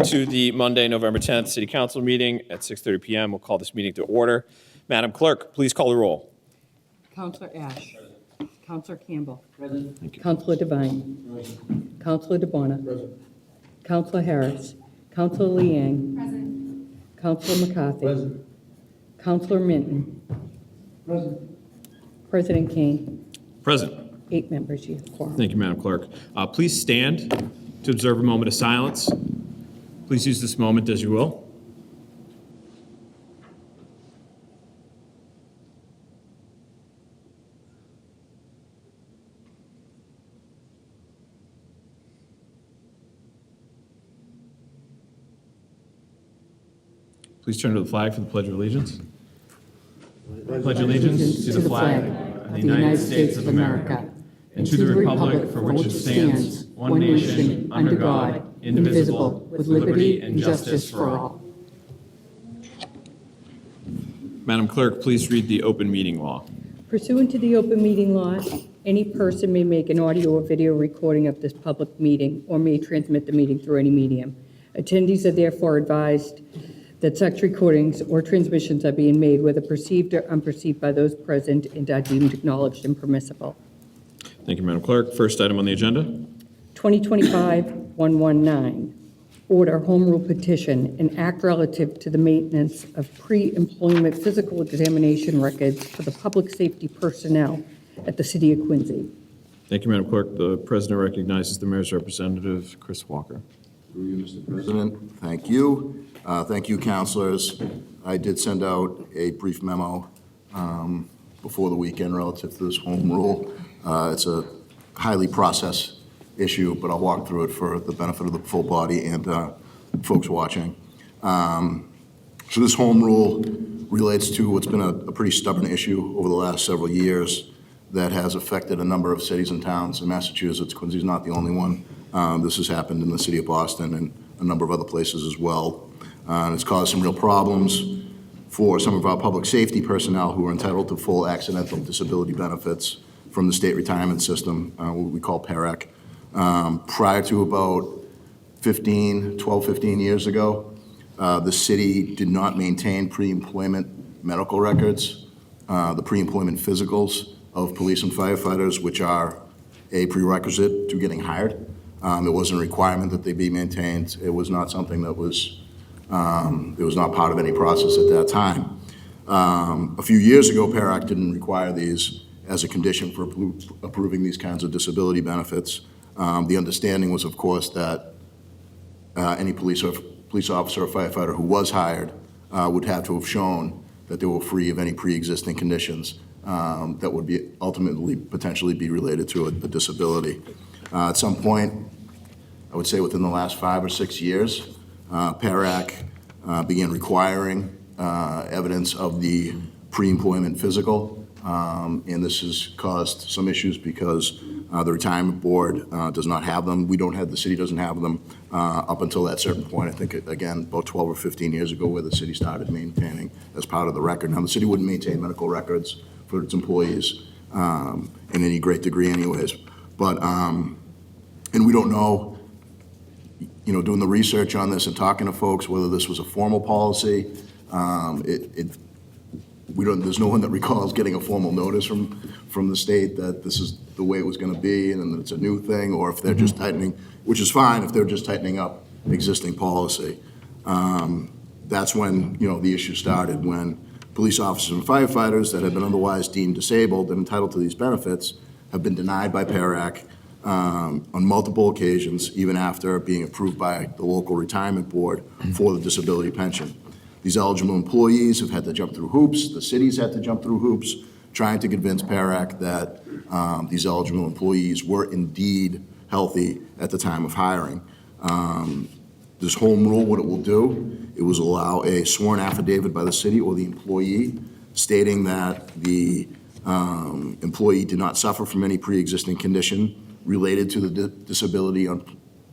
to the Monday, November 10th City Council meeting at 6:30 p.m. We'll call this meeting to order. Madam Clerk, please call the roll. Councilor Ash. Councilor Campbell. Present. Thank you. Councilor Devine. Councilor DeBona. Present. Councilor Harris. Councilor Liang. Present. Councilor McCarthy. Present. Councilor Minton. Present. President Kane. Present. 8 members, you have quorum. Thank you, Madam Clerk. Please stand to observe a moment of silence. Please use this moment as you will. Please turn to the flag for the Pledge of Allegiance. Pledge allegiance to the flag of the United States of America and to the republic for which it stands, one nation, under God, indivisible, with liberty and justice for all. Madam Clerk, please read the open meeting law. Pursuant to the open meeting law, any person may make an audio or video recording of this public meeting or may transmit the meeting through any medium. Attendees are therefore advised that such recordings or transmissions are being made, whether perceived or unperceived by those present, and are deemed acknowledged and permissible. Thank you, Madam Clerk. First item on the agenda. 2025-119, order home rule petition, an act relative to the maintenance of pre-employment physical examination records for the public safety personnel at the City of Quincy. Thank you, Madam Clerk. The President recognizes the Mayor's representative, Chris Walker. Through you, Mr. President. Thank you. Thank you, councilors. I did send out a brief memo before the weekend relative to this home rule. It's a highly processed issue, but I'll walk through it for the benefit of the full body and folks watching. So this home rule relates to what's been a pretty stubborn issue over the last several years that has affected a number of cities and towns in Massachusetts. Quincy's not the only one. This has happened in the city of Boston and a number of other places as well. And it's caused some real problems for some of our public safety personnel who are entitled to full accidental disability benefits from the state retirement system, what we call PARAC. Prior to about 12, 15 years ago, the city did not maintain pre-employment medical records, the pre-employment physicals of police and firefighters, which are a prerequisite to getting hired. It wasn't a requirement that they be maintained. It was not something that was, it was not part of any process at that time. A few years ago, PARAC didn't require these as a condition for approving these kinds of disability benefits. The understanding was, of course, that any police officer or firefighter who was hired would have to have shown that they were free of any pre-existing conditions that would be ultimately potentially be related to a disability. At some point, I would say within the last 5 or 6 years, PARAC began requiring evidence of the pre-employment physical, and this has caused some issues because the retirement board does not have them. The city doesn't have them up until that certain point. I think, again, about 12 or 15 years ago where the city started maintaining as part of the record. Now, the city wouldn't maintain medical records for its employees in any great degree anyways. But, and we don't know, doing the research on this and talking to folks, whether this was a formal policy. There's no one that recalls getting a formal notice from the state that this is the way it was going to be and that it's a new thing, or if they're just tightening, which is fine if they're just tightening up existing policy. That's when, the issue started, when police officers and firefighters that have been otherwise deemed disabled and entitled to these benefits have been denied by PARAC on multiple occasions, even after being approved by the local retirement board for the disability pension. These eligible employees have had to jump through hoops. The city's had to jump through hoops trying to convince PARAC that these eligible employees were indeed healthy at the time of hiring. This home rule, what it will do, it will allow a sworn affidavit by the city or the employee stating that the employee did not suffer from any pre-existing condition related to the disability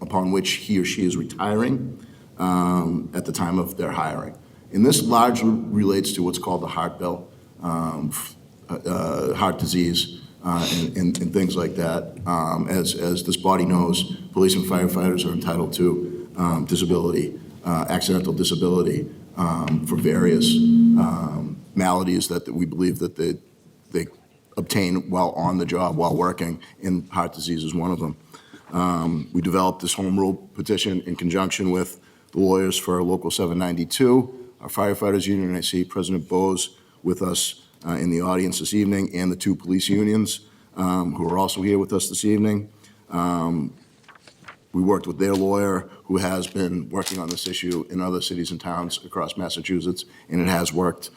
upon which he or she is retiring at the time of their hiring. And this largely relates to what's called the heart bill, heart disease, and things like that. As this body knows, police and firefighters are entitled to disability accidental disability for various maladies that we believe that they obtain while on the job, while working, and heart disease is one of them. We developed this home rule petition in conjunction with the lawyers for Local 792, our firefighters union, and I see President Bose with us in the audience this evening, and the two police unions who are also here with us this evening. We worked with their lawyer, who has been working on this issue in other cities and towns across Massachusetts, and it has worked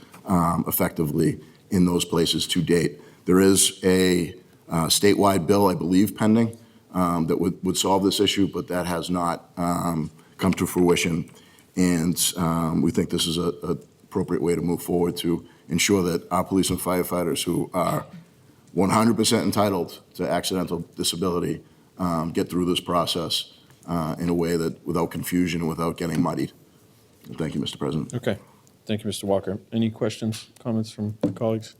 effectively in those places to date. There is a statewide bill, I believe, pending that would solve this issue, but that has not come to fruition. And we think this is an appropriate way to move forward to ensure that our police and firefighters who are 100% entitled to accidental disability get through this process in a way that without confusion and without getting muddied. Thank you, Mr. President. Okay. Thank you, Mr. Walker. Any questions, comments from colleagues?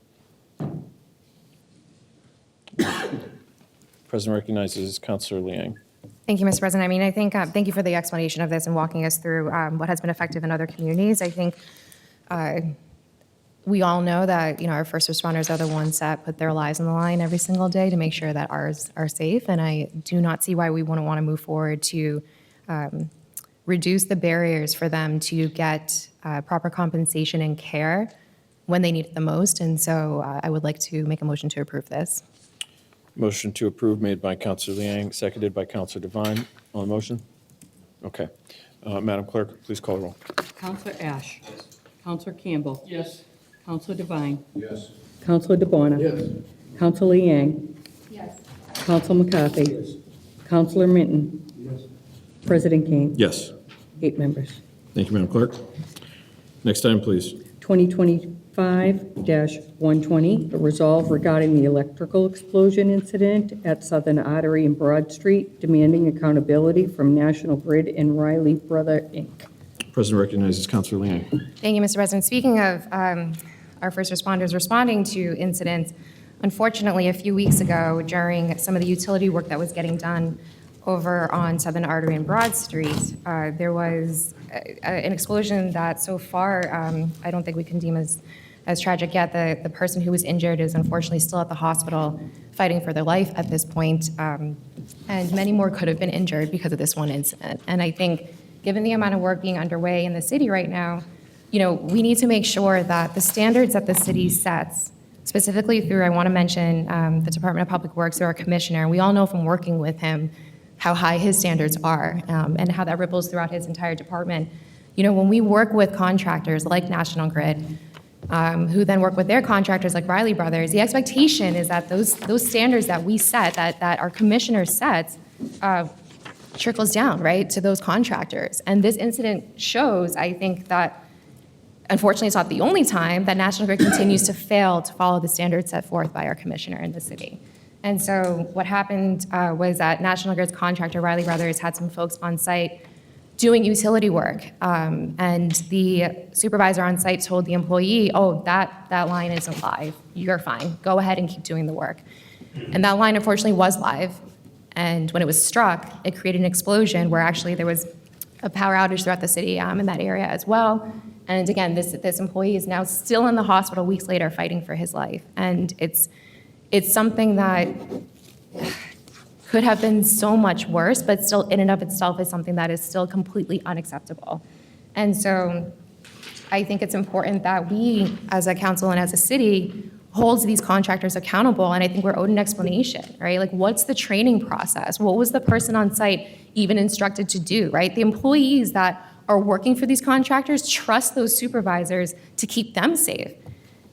President recognizes Councilor Liang. Thank you, Mr. President. I mean, I think, thank you for the explanation of this and walking us through what has been effective in other communities. I think we all know that, our first responders are the ones that put their lives on the line every single day to make sure that ours are safe. And I do not see why we wouldn't want to move forward to reduce the barriers for them to get proper compensation and care when they need it the most. And so I would like to make a motion to approve this. Motion to approve made by Councilor Liang, seconded by Councilor Devine. On the motion? Okay. Madam Clerk, please call the roll. Counselor Ash. Counselor Campbell. Yes. Counselor Devine. Yes. Counselor DeBona. Yes. Counselor Liang. Yes. Counselor McCarthy. Yes. Counselor Minton. Yes. President Kane. Yes. 8 members. Thank you, Madam Clerk. Next item, please. 2025-120, a resolve regarding the electrical explosion incident at Southern Artery and Broad Street, demanding accountability from National Grid and Riley Brother, Inc. President recognizes Councilor Liang. Thank you, Mr. President. Speaking of our first responders responding to incidents, unfortunately, a few weeks ago, during some of the utility work that was getting done over on Southern Artery and Broad Street, there was an explosion that so far I don't think we can deem as tragic yet. The person who was injured is unfortunately still at the hospital fighting for their life at this point, and many more could have been injured because of this one incident. And I think given the amount of work being underway in the city right now, we need to make sure that the standards that the city sets, specifically through, I want to mention the Department of Public Works, through our commissioner, and we all know from working with him how high his standards are and how that ripples throughout his entire department. When we work with contractors like National Grid, who then work with their contractors like Riley Brothers, the expectation is that those standards that we set, that our commissioner sets, trickles down, right, to those contractors. And this incident shows, I think, that unfortunately it's not the only time that National Grid continues to fail to follow the standards set forth by our commissioner in the city. And so what happened was that National Grid's contractor, Riley Brothers, had some folks on site doing utility work. And the supervisor on site told the employee, oh, that line isn't live. You're fine. Go ahead and keep doing the work. And that line, unfortunately, was live. And when it was struck, it created an explosion where actually there was a power outage throughout the city in that area as well. And again, this employee is now still in the hospital weeks later fighting for his life. And it's something that could have been so much worse, but still in and of itself is something that is still completely unacceptable. And so I think it's important that we, as a council and as a city, holds these contractors accountable, and I think we're owed an explanation, right? Like, what's the training process? What was the person on site even instructed to do, right? The employees that are working for these contractors trust those supervisors to keep them safe.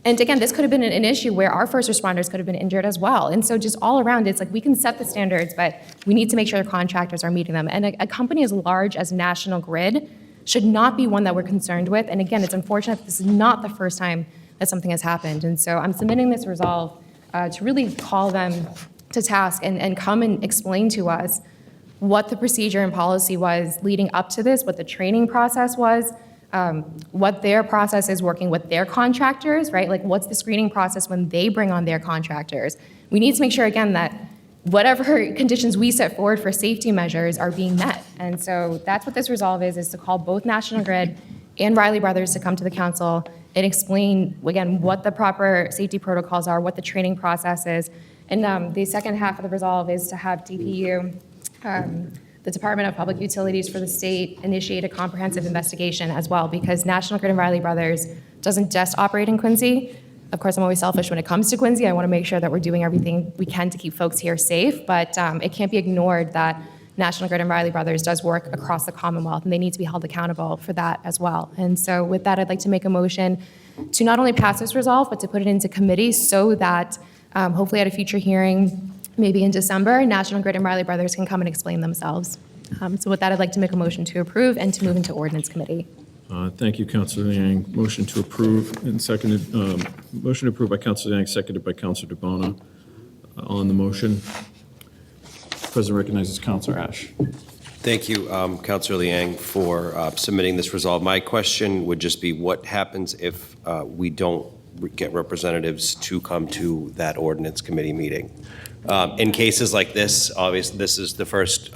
And again, this could have been an issue where our first responders could have been injured as well. And so just all around, it's like we can set the standards, but we need to make sure the contractors are meeting them. And a company as large as National Grid should not be one that we're concerned with. And again, it's unfortunate that this is not the first time that something has happened. And so I'm submitting this resolve to really call them to task and come and explain to us what the procedure and policy was leading up to this, what the training process was, what their process is working with their contractors, right? Like, what's the screening process when they bring on their contractors? We need to make sure, again, that whatever conditions we set forward for safety measures are being met. And so that's what this resolve is to call both National Grid and Riley Brothers to come to the council and explain, again, what the proper safety protocols are, what the training process is. And the second half of the resolve is to have DPU, the Department of Public Utilities for the state, initiate a comprehensive investigation as well, because National Grid and Riley Brothers doesn't just operate in Quincy. Of course, I'm always selfish when it comes to Quincy. I want to make sure that we're doing everything we can to keep folks here safe, but it can't be ignored that National Grid and Riley Brothers does work across the Commonwealth, and they need to be held accountable for that as well. And so with that, I'd like to make a motion to not only pass this resolve, but to put it into committee so that hopefully at a future hearing, maybe in December, National Grid and Riley Brothers can come and explain themselves. So with that, I'd like to make a motion to approve and to move into ordinance committee. Thank you, Councilor Liang. Motion to approve and seconded, motion approved by Councilor Liang, seconded by Councilor DeBona. On the motion, President recognizes Councilor Ash. Thank you, Councilor Liang, for submitting this resolve. My question would just be, what happens if we don't get representatives to come to that ordinance committee meeting? In cases like this, obviously, this is the first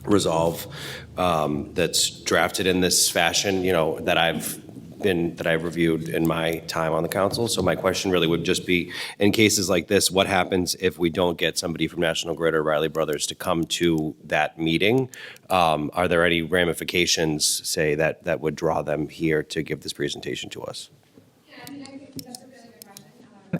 resolve that's drafted in this fashion, that I've reviewed in my time on the council. So my question really would just be, in cases like this, what happens if we don't get somebody from National Grid or Riley Brothers to come to that meeting? Are there any ramifications, say, that would draw them here to give this presentation to us?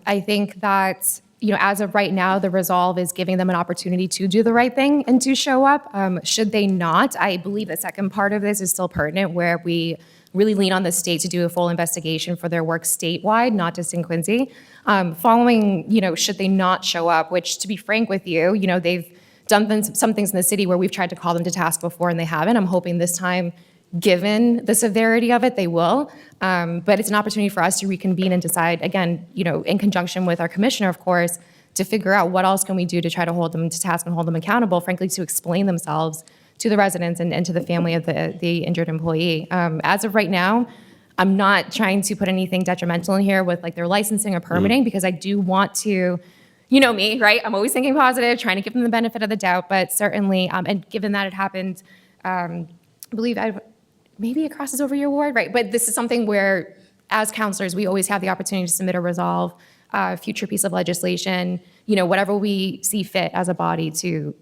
I think that, as of right now, the resolve is giving them an opportunity to do the right thing and to show up. Should they not, I believe the second part of this is still pertinent, where we really lean on the state to do a full investigation for their work statewide, not just in Quincy. Following, should they not show up, which, to be frank with you, they've done some things in the city where we've tried to call them to task before and they haven't. I'm hoping this time, given the severity of it, they will. But it's an opportunity for us to reconvene and decide, again, in conjunction with our commissioner, of course, to figure out what else can we do to try to hold them to task and hold them accountable, frankly, to explain themselves to the residents and to the family of the injured employee. As of right now, I'm not trying to put anything detrimental in here with their licensing or permitting, because I do want to, me, right? I'm always thinking positive, trying to give them the benefit of the doubt, but certainly, and given that it happened, I believe maybe it crosses over your ward, right? But this is something where, as counselors, we always have the opportunity to submit a resolve, future piece of legislation, whatever we see fit as a body to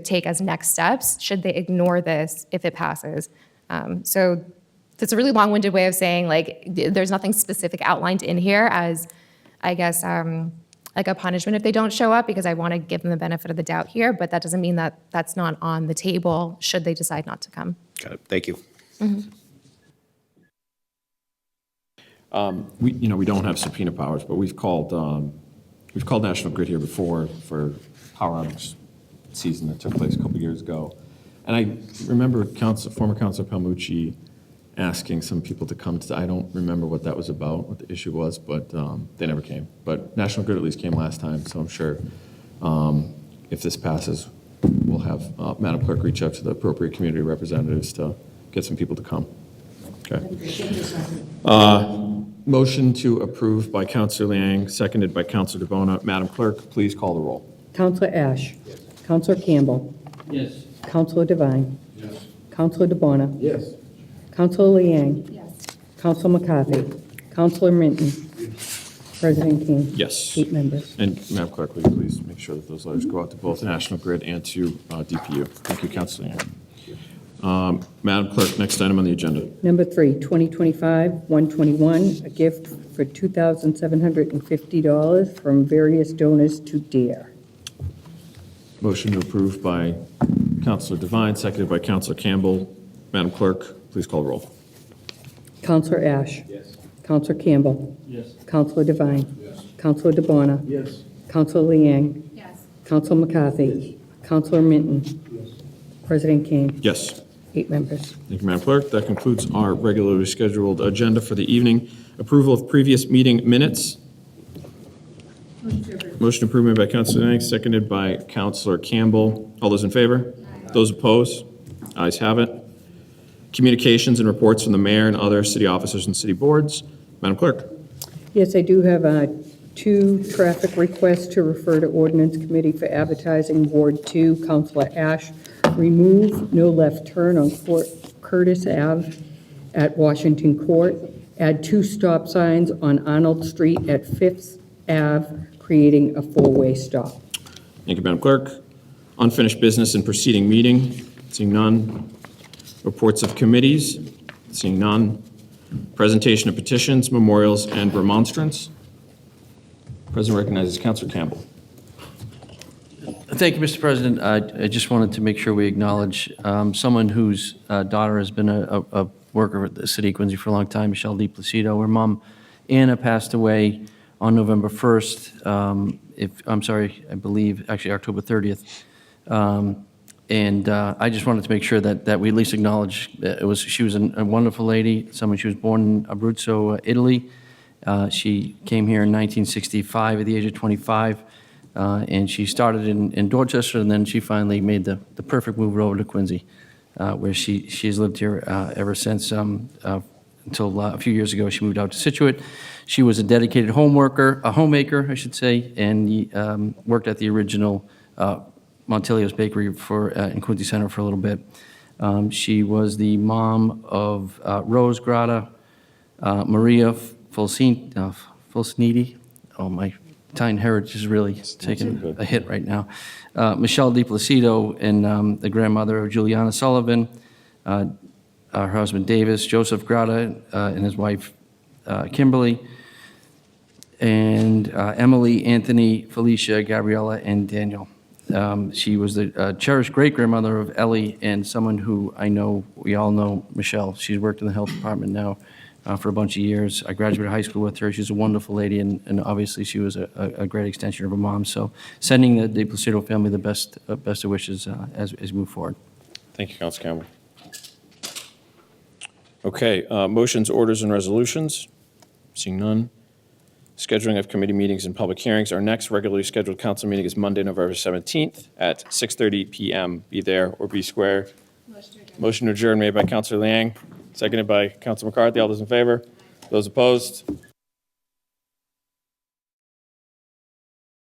take as next steps, should they ignore this if it passes. So that's a really long-winded way of saying, there's nothing specific outlined in here as, I guess, like a punishment if they don't show up, because I want to give them the benefit of the doubt here, but that doesn't mean that that's not on the table should they decide not to come. Got it. Thank you. We don't have subpoena powers, but we've called National Grid here before for power outage season that took place a couple years ago. And I remember former Councilor Palmucci asking some people to come to, I don't remember what that was about, what the issue was, but they never came. But National Grid at least came last time, so I'm sure if this passes, we'll have Madam Clerk reach out to the appropriate community representatives to get some people to come. Okay. Motion to approve by Councilor Liang, seconded by Councilor DeBona. Madam Clerk, please call the roll. Councilor Ash. Yes. Councilor Campbell. Yes. Councilor Devine. Yes. Councilor DeBona. Yes. Councilor Liang. Yes. Councilor McCarthy. Councilor Minton. President King. Yes. 8 members. And Madam Clerk, will you please make sure that those letters go out to both National Grid and to DPU. Thank you, Councilor Liang. Madam Clerk, next item on the agenda. Number 3, 2025-121, a gift for $2,750 from various donors to DARE. Motion to approve by Councilor Devine, seconded by Councilor Campbell. Madam Clerk, please call the roll. Councilor Ash. Yes. Councilor Campbell. Yes. Councilor Devine. Yes. Councilor DeBona. Yes. Councilor Liang. Yes. Councilor McCarthy. Councilor Minton. Yes. President King. Yes. 8 members. Thank you, Madam Clerk. That concludes our regularly scheduled agenda for the evening. Approval of previous meeting minutes. Motion approved made by Councilor Liang, seconded by Councilor Campbell. All those in favor? Those opposed? Ayes have it. Communications and reports from the mayor and other city officers and city boards. Madam Clerk. Yes, I do have 2, traffic request to refer to ordinance committee for advertising, Ward 2, Councilor Ash, remove no left turn on Curtis Ave at Washington Court, add 2 stop signs on Arnold Street at 5th Ave, creating a 4-way stop. Thank you, Madam Clerk. Unfinished business and preceding meeting, seeing none. Reports of committees, seeing none. Presentation of petitions, memorials, and remonstrance. President recognizes Councilor Campbell. Thank you, Mr. President. I just wanted to make sure we acknowledge someone whose daughter has been a worker at the City of Quincy for a long time, Michelle DiPlacido. Her mom, Anna, passed away on November 1st. I believe, actually October 30th. And I just wanted to make sure that we at least acknowledge that she was a wonderful lady, she was born in Abruzzo, Italy. She came here in 1965 at the age of 25, and she started in Dorchester, and then she finally made the perfect move over to Quincy, where she's lived here ever since, until a few years ago she moved out to Situate. She was a dedicated homemaker, I should say, and worked at the original Montilio's Bakery in Quincy Center for a little bit. She was the mom of Rose Grata, Maria Fulciniti. Oh, my Italian heritage is really taking a hit right now. Michelle DiPlacido, and the grandmother of Juliana Sullivan, her husband Davis, Joseph Grata, and his wife Kimberly, and Emily, Anthony, Felicia, Gabriella, and Daniel. She was the cherished great-grandmother of Ellie, and someone who we all know, Michelle. She's worked in the health department now for a bunch of years. I graduated high school with her. She's a wonderful lady, and obviously she was a great extension of her mom. So sending the DiPlacido family the best of wishes as we move forward. Thank you, Councilor Campbell. Okay, motions, orders, and resolutions. Seeing none. Scheduling of committee meetings and public hearings. Our next regularly scheduled council meeting is Monday, November 17th at 6:30 p.m. Be there or be square. Motion to adjourn made by Councilor Liang, seconded by Councilor McCarthy. All those in favor? Those opposed?